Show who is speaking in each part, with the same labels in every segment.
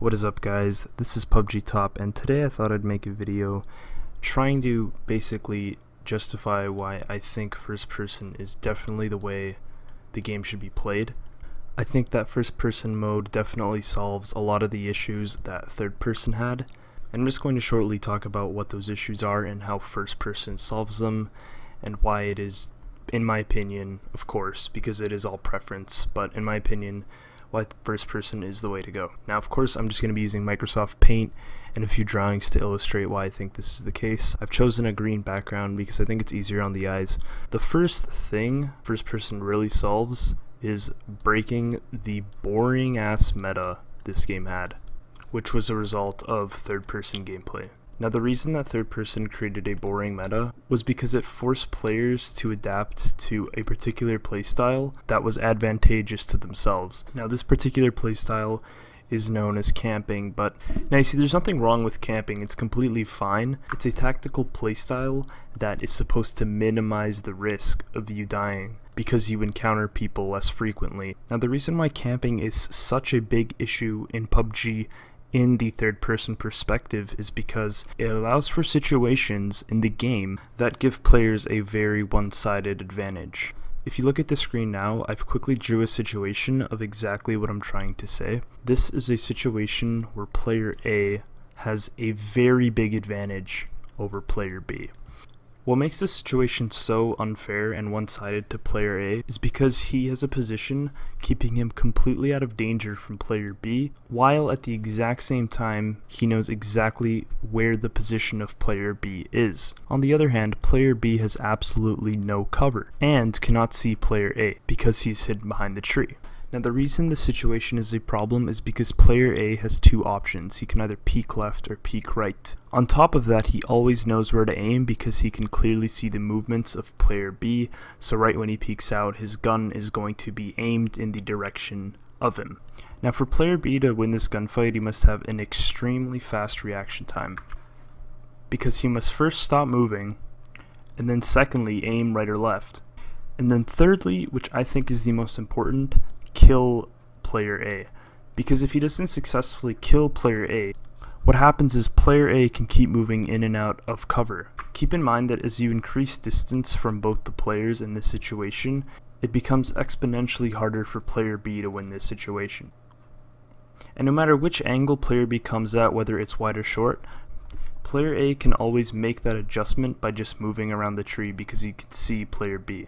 Speaker 1: What is up, guys? This is Pubg Top, and today I thought I'd make a video trying to basically justify why I think first person is definitely the way the game should be played. I think that first person mode definitely solves a lot of the issues that third person had. I'm just going to shortly talk about what those issues are and how first person solves them, and why it is, in my opinion, of course, because it is all preference, but in my opinion, why first person is the way to go. Now, of course, I'm just going to be using Microsoft Paint and a few drawings to illustrate why I think this is the case. I've chosen a green background because I think it's easier on the eyes. The first thing first person really solves is breaking the boring ass meta this game had, which was a result of third person gameplay. Now, the reason that third person created a boring meta was because it forced players to adapt to a particular playstyle that was advantageous to themselves. Now, this particular playstyle is known as camping, but now you see there's nothing wrong with camping, it's completely fine. It's a tactical playstyle that is supposed to minimize the risk of you dying because you encounter people less frequently. Now, the reason why camping is such a big issue in PUBG in the third person perspective is because it allows for situations in the game that give players a very one-sided advantage. If you look at the screen now, I've quickly drew a situation of exactly what I'm trying to say. This is a situation where player A has a very big advantage over player B. What makes this situation so unfair and one-sided to player A is because he has a position keeping him completely out of danger from player B, while at the exact same time he knows exactly where the position of player B is. On the other hand, player B has absolutely no cover and cannot see player A because he's hidden behind the tree. Now, the reason this situation is a problem is because player A has two options. He can either peek left or peek right. On top of that, he always knows where to aim because he can clearly see the movements of player B, so right when he peeks out, his gun is going to be aimed in the direction of him. Now, for player B to win this gunfight, he must have an extremely fast reaction time, because he must first stop moving, and then secondly, aim right or left. And then thirdly, which I think is the most important, kill player A, because if he doesn't successfully kill player A, what happens is player A can keep moving in and out of cover. Keep in mind that as you increase distance from both the players in this situation, it becomes exponentially harder for player B to win this situation. And no matter which angle player B comes at, whether it's wide or short, player A can always make that adjustment by just moving around the tree because he can see player B.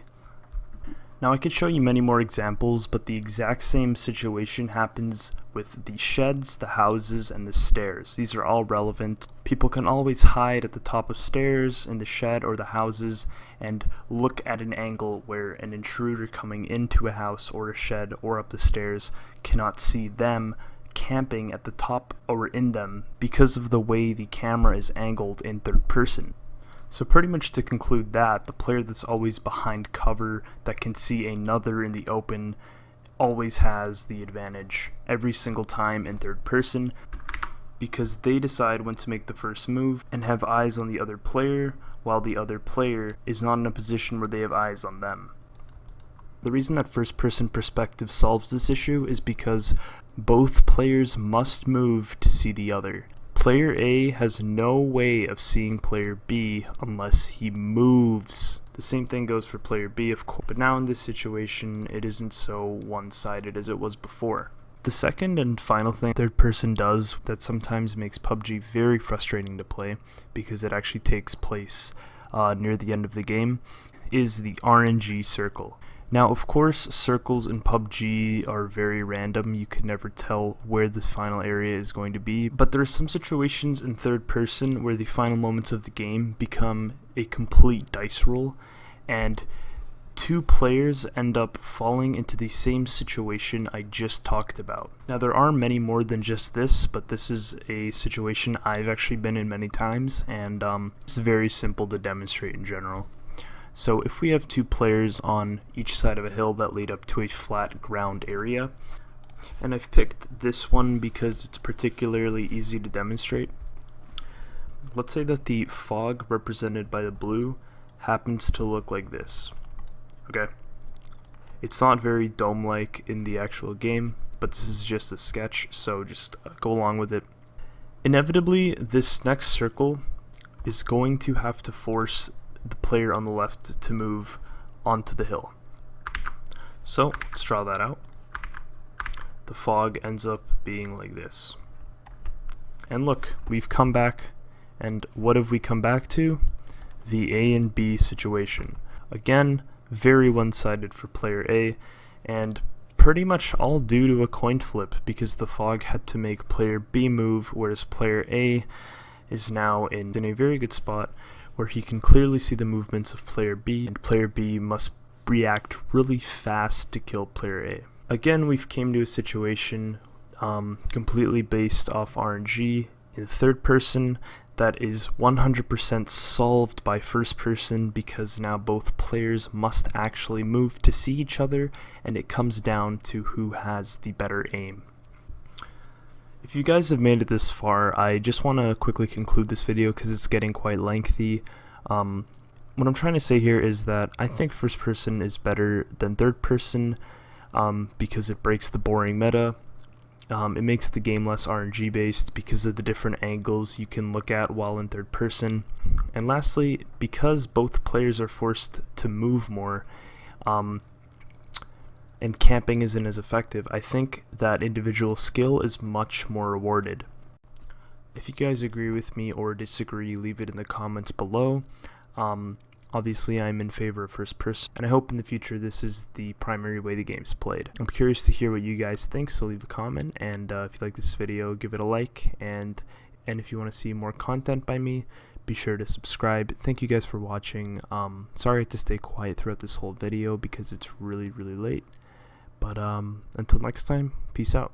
Speaker 1: Now, I could show you many more examples, but the exact same situation happens with the sheds, the houses, and the stairs. These are all relevant. People can always hide at the top of stairs, in the shed, or the houses, and look at an angle where an intruder coming into a house or a shed or up the stairs cannot see them camping at the top or in them because of the way the camera is angled in third person. So pretty much to conclude that, the player that's always behind cover that can see another in the open always has the advantage every single time in third person, because they decide when to make the first move and have eyes on the other player, while the other player is not in a position where they have eyes on them. The reason that first person perspective solves this issue is because both players must move to see the other. Player A has no way of seeing player B unless he moves. The same thing goes for player B, of course, but now in this situation it isn't so one-sided as it was before. The second and final thing third person does that sometimes makes PUBG very frustrating to play, because it actually takes place near the end of the game, is the RNG circle. Now, of course, circles in PUBG are very random. You can never tell where the final area is going to be, but there are some situations in third person where the final moments of the game become a complete dice roll, and two players end up falling into the same situation I just talked about. Now, there are many more than just this, but this is a situation I've actually been in many times, and it's very simple to demonstrate in general. So if we have two players on each side of a hill that lead up to a flat ground area, and I've picked this one because it's particularly easy to demonstrate. Let's say that the fog represented by the blue happens to look like this. Okay, It's not very dome-like in the actual game, but this is just a sketch, so just go along with it. Inevitably, this next circle is going to have to force the player on the left to move onto the hill. So let's draw that out. The fog ends up being like this. And look, we've come back, and what have we come back to? The A and B situation. Again, very one-sided for player A, and pretty much all due to a coin flip, because the fog had to make player B move, whereas player A is now in a very good spot where he can clearly see the movements of player B, and player B must react really fast to kill player A. Again, we've came to a situation completely based off RNG in third person that is 100% solved by first person, because now both players must actually move to see each other, and it comes down to who has the better aim. If you guys have made it this far, I just want to quickly conclude this video because it's getting quite lengthy. What I'm trying to say here is that I think first person is better than third person because it breaks the boring meta. It makes the game less RNG based because of the different angles you can look at while in third person. And lastly, because both players are forced to move more and camping isn't as effective, I think that individual skill is much more rewarded. If you guys agree with me or disagree, leave it in the comments below. Obviously, I'm in favor of first person, and I hope in the future this is the primary way the game's played. I'm curious to hear what you guys think, so leave a comment, and if you like this video, give it a like, and if you want to see more content by me, be sure to subscribe. Thank you guys for watching. Sorry I had to stay quiet throughout this whole video because it's really late, but until next time, peace out.